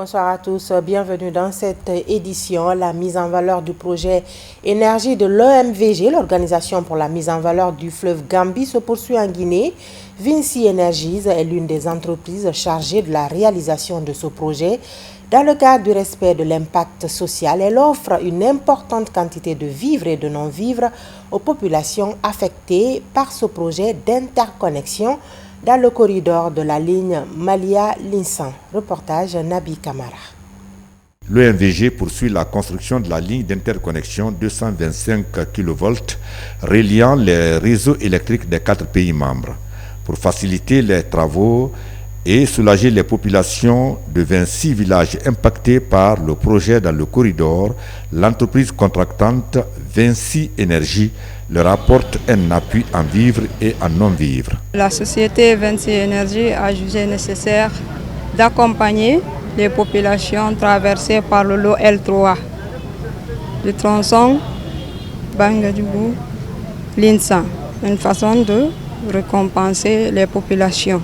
Bonsoir à tous, bienvenue dans cette édition. La mise en valeur du projet énergie de l'OMVG, l'Organisation pour la mise en valeur du fleuve Gambie, se poursuit en Guinée. Vinci Energies est l'une des entreprises chargées de la réalisation de ce projet. Dans le cadre du respect de l'impact social, elle offre une importante quantité de vivres et de non-vivres aux populations affectées par ce projet d'interconnexion dans le corridor de la ligne Malia-Linsan. Reportage Nabi Kamara. L'OMVG poursuit la construction de la ligne d'interconnexion 225 kV reliant les réseaux électriques des 4 pays membres. Pour faciliter les travaux et soulager les populations de 26 villages impactés par le projet dans le corridor, l'entreprise contractante Vinci Énergie leur apporte un appui en vivres et en non-vivres. La société Vinci Énergie a jugé nécessaire d'accompagner les populations traversées par le lot L3 du tronçon Bangadjougou-Linsan, une façon de récompenser les populations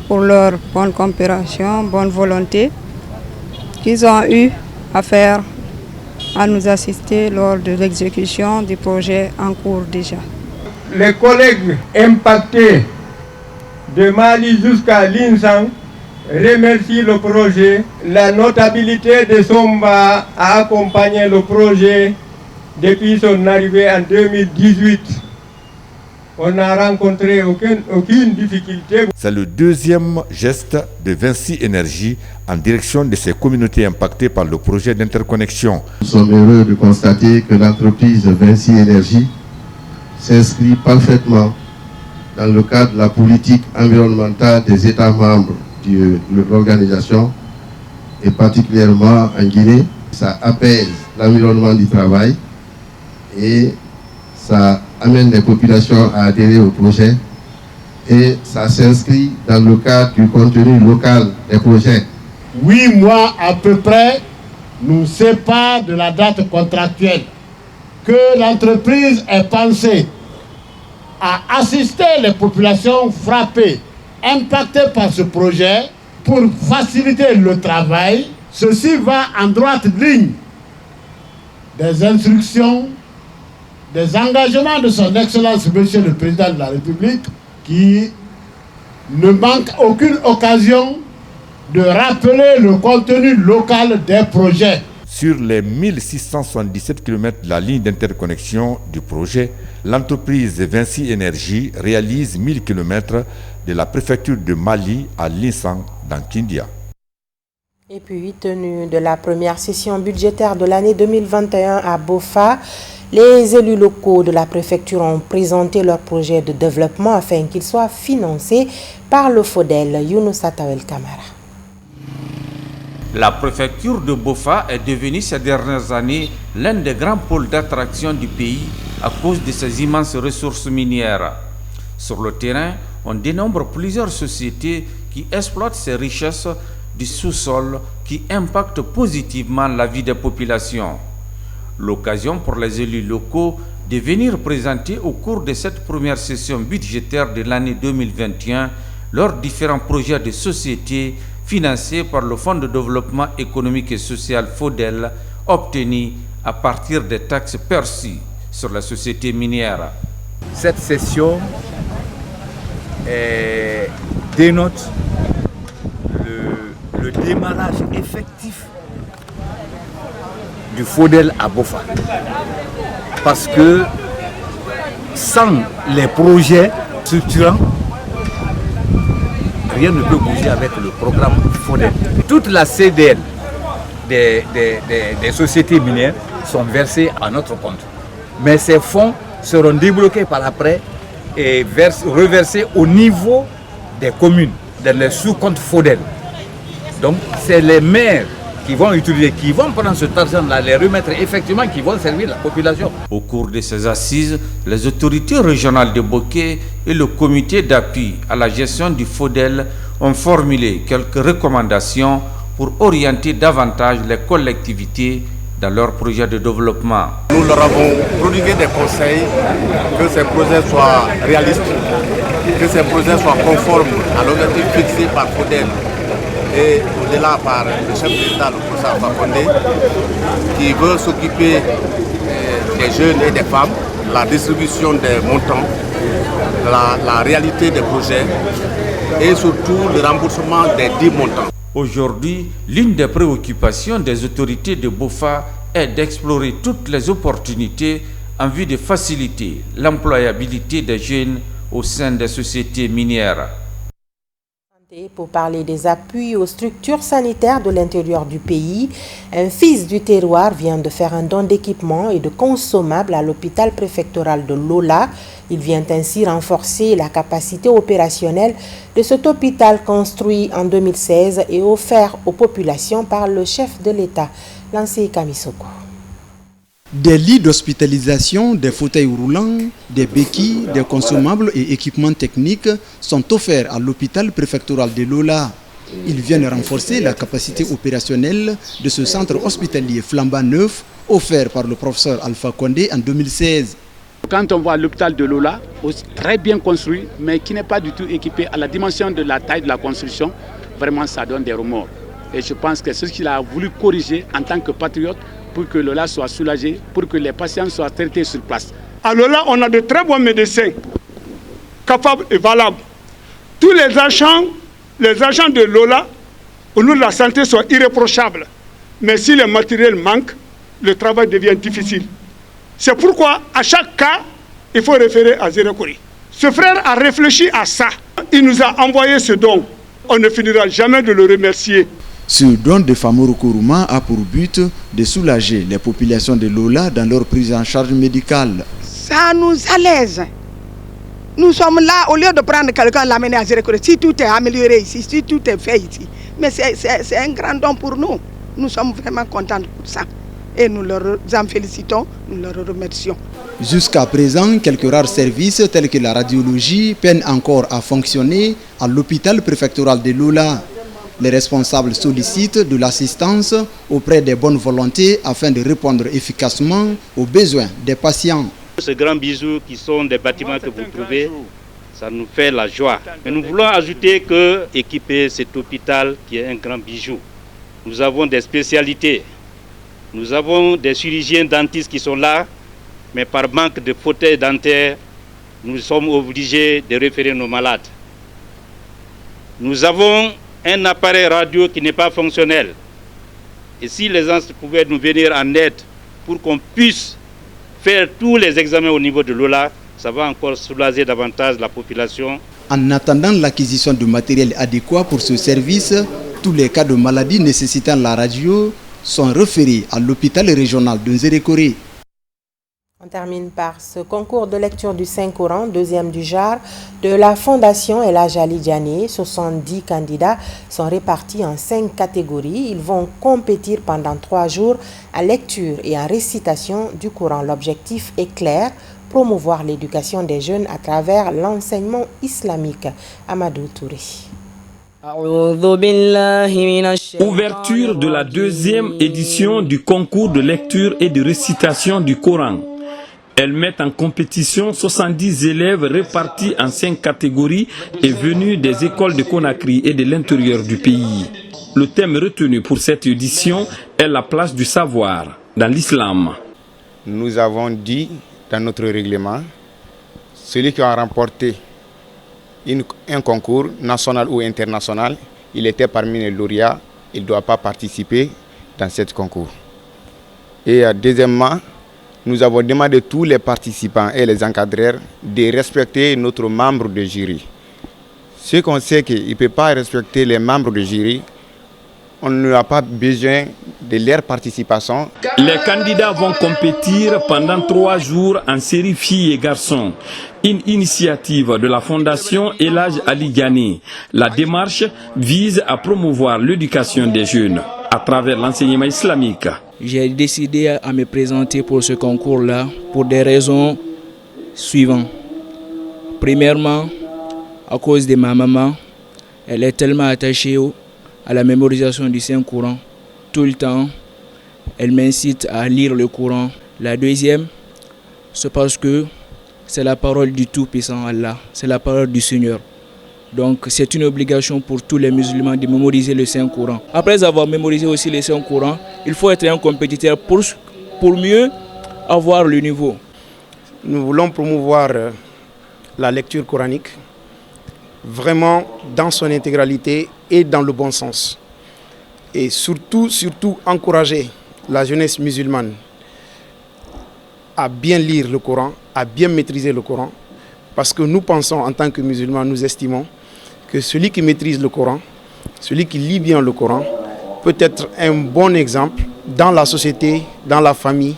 pour leur bonne coopération, bonne volonté qu'ils ont eu à faire, à nous assister lors de l'exécution du projet en cours déjà. Les collègues impactés de Mali jusqu'à Linsan remercient le projet. La notabilité de Somba a accompagné le projet depuis son arrivée en 2018. On n'a rencontré aucune difficulté. C'est le deuxième geste de Vinci Énergie en direction de ces communautés impactées par le projet d'interconnexion. Nous sommes heureux de constater que l'entreprise Vinci Énergie s'inscrit parfaitement dans le cadre de la politique environnementale des États membres de l'organisation et particulièrement en Guinée. Ça apaise l'environnement du travail et ça amène les populations à adhérer au projet et ça s'inscrit dans le cadre du contenu local des projets. 8 mois à peu près nous séparent de la date contractuelle. Que l'entreprise ait pensé à assister les populations frappées, impactées par ce projet pour faciliter le travail, ceci va en droite ligne des instructions, des engagements de son Excellence, Monsieur le Président de la République, qui ne manque aucune occasion de rappeler le contenu local des projets. Sur les 1677 km de la ligne d'interconnexion du projet, l'entreprise Vinci Énergie réalise 1000 km de la préfecture de Mali à Linsan dans Kindia. Et puis, tenue de la première session budgétaire de l'année 2021 à Bofa, les élus locaux de la préfecture ont présenté leur projet de développement afin qu'il soit financé par le FODEL. Younousa Tawel Kamara. La préfecture de Bofa est devenue ces dernières années l'un des grands pôles d'attraction du pays à cause de ses immenses ressources minières. Sur le terrain, on dénombre plusieurs sociétés qui exploitent ces richesses du sous-sol qui impactent positivement la vie des populations. L'occasion pour les élus locaux de venir présenter au cours de cette première session budgétaire de l'année 2021 leurs différents projets de société financés par le Fonds de développement économique et social FODEL obtenus à partir des taxes perçues sur la société minière. Cette session dénote le démarrage effectif du FODEL à Bofa. Parce que sans les projets structurants, rien ne peut bouger avec le programme FODEL. Toute la CDL des sociétés minières sont versées à notre compte. Mais ces fonds seront débloqués par après et reversés au niveau des communes, dans les sous-comptes FODEL. Donc c'est les maires qui vont utiliser, qui vont prendre cet argent-là, les remettre effectivement, qui vont servir la population. Au cours de ces assises, les autorités régionales de Boké et le comité d'appui à la gestion du FODEL ont formulé quelques recommandations pour orienter davantage les collectivités dans leurs projets de développement. Nous leur avons prodigué des conseils que ces projets soient réalistes, que ces projets soient conformes à l'objectif fixé par FODEL et au-delà par le chef de l'État, le professeur Alpha Condé, qui veut s'occuper des jeunes et des femmes, la distribution des montants, la réalité des projets et surtout le remboursement des 10 montants. Aujourd'hui, l'une des préoccupations des autorités de BOFA est d'explorer toutes les opportunités en vue de faciliter l'employabilité des jeunes au sein des sociétés minières. Pour parler des appuis aux structures sanitaires de l'intérieur du pays, un fils du terroir vient de faire un don d'équipement et de consommables à l'hôpital préfectoral de Lola. Il vient ainsi renforcer la capacité opérationnelle de cet hôpital construit en 2016 et offert aux populations par le chef de l'État, Lansé Kamisoko. Des lits d'hospitalisation, des fauteuils roulants, des béquilles, des consommables et équipements techniques sont offerts à l'hôpital préfectoral de Lola. Ils viennent renforcer la capacité opérationnelle de ce centre hospitalier flambant neuf offert par le professeur Alpha Condé en 2016. Quand on voit l'hôpital de Lola, très bien construit, mais qui n'est pas du tout équipé à la dimension de la taille de la construction, vraiment ça donne des remords. Et je pense que c'est ce qu'il a voulu corriger en tant que patriote pour que Lola soit soulagé, pour que les patients soient traités sur place. À Lola, on a de très bons médecins, capables et valables. Tous les agents de Lola, au niveau de la santé, sont irréprochables. Mais si le matériel manque, le travail devient difficile. C'est pourquoi, à chaque cas, il faut référer à Zérekori. Ce frère a réfléchi à ça. Il nous a envoyé ce don. On ne finira jamais de le remercier. Ce don de Famoro Kourouma a pour but de soulager les populations de Lola dans leur prise en charge médicale. Ça nous allaise. Nous sommes là, au lieu de prendre quelqu'un, l'amener à Zérekori, si tout est amélioré ici, si tout est fait ici. Mais c'est un grand don pour nous. Nous sommes vraiment contents pour ça. Et nous leur en félicitons, nous leur remercions. Jusqu'à présent, quelques rares services tels que la radiologie peinent encore à fonctionner à l'hôpital préfectoral de Lola. Les responsables sollicitent de l'assistance auprès des bonnes volontés afin de répondre efficacement aux besoins des patients. Ces grands bijoux qui sont des bâtiments que vous trouvez, ça nous fait la joie. Mais nous voulons ajouter que équiper cet hôpital qui est un grand bijou. Nous avons des spécialités. Nous avons des chirurgiens dentistes qui sont là, mais par manque de fauteuils dentaires, nous sommes obligés de référer nos malades. Nous avons un appareil radio qui n'est pas fonctionnel. Et si les gens pouvaient nous venir en aide pour qu'on puisse faire tous les examens au niveau de Lola, ça va encore soulager davantage la population. En attendant l'acquisition de matériel adéquat pour ce service, tous les cas de maladies nécessitant la radio sont référés à l'hôpital régional de Zérekori. On termine par ce concours de lecture du Saint-Coran, deuxième du genre, de la Fondation El Hadj Ali Diané. 70 candidats sont répartis en 5 catégories. Ils vont compétir pendant 3 jours à lecture et en récitation du Coran. L'objectif est clair, promouvoir l'éducation des jeunes à travers l'enseignement islamique. Amadou Touré. Ouverture de la deuxième édition du concours de lecture et de récitation du Coran. Elles mettent en compétition 70 élèves répartis en 5 catégories et venus des écoles de Conakry et de l'intérieur du pays. Le thème retenu pour cette édition est la place du savoir dans l'islam. Nous avons dit dans notre règlement, celui qui a remporté un concours national ou international, il était parmi les lauréats, il ne doit pas participer dans ce concours. Et deuxièmement, nous avons demandé à tous les participants et les encadreurs de respecter notre membre de jury. Ce qu'on sait qu'il ne peut pas respecter les membres de jury, on n'a pas besoin de leur participation. Les candidats vont compétir pendant 3 jours en série filles et garçons. Une initiative de la Fondation El Hadj Ali Diané. La démarche vise à promouvoir l'éducation des jeunes à travers l'enseignement islamique. J'ai décidé à me présenter pour ce concours-là pour des raisons suivantes. Premièrement, à cause de ma maman, elle est tellement attachée à la mémorisation du Saint-Coran. Tout le temps, elle m'incite à lire le Coran. La deuxième, c'est parce que c'est la parole du Tout-Puissant Allah, c'est la parole du Seigneur. Donc c'est une obligation pour tous les musulmans de mémoriser le Saint-Coran. Après avoir mémorisé aussi le Saint-Coran, il faut être un compétiteur pour mieux avoir le niveau. Nous voulons promouvoir la lecture coranique vraiment dans son intégralité et dans le bon sens. Et surtout encourager la jeunesse musulmane à bien lire le Coran, à bien maîtriser le Coran, parce que nous pensons en tant que musulmans, nous estimons que celui qui maîtrise le Coran, celui qui lit bien le Coran, peut être un bon exemple dans la société, dans la famille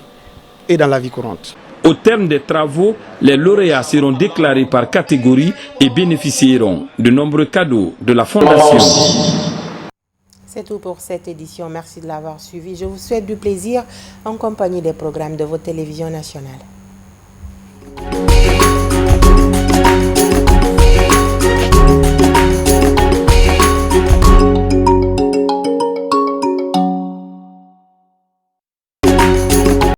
et dans la vie courante. Au terme des travaux, les lauréats seront déclarés par catégorie et bénéficieront de nombreux cadeaux de la Fondation. C'est tout pour cette édition. Merci de l'avoir suivi. Je vous souhaite du plaisir en compagnie des programmes de votre télévision nationale.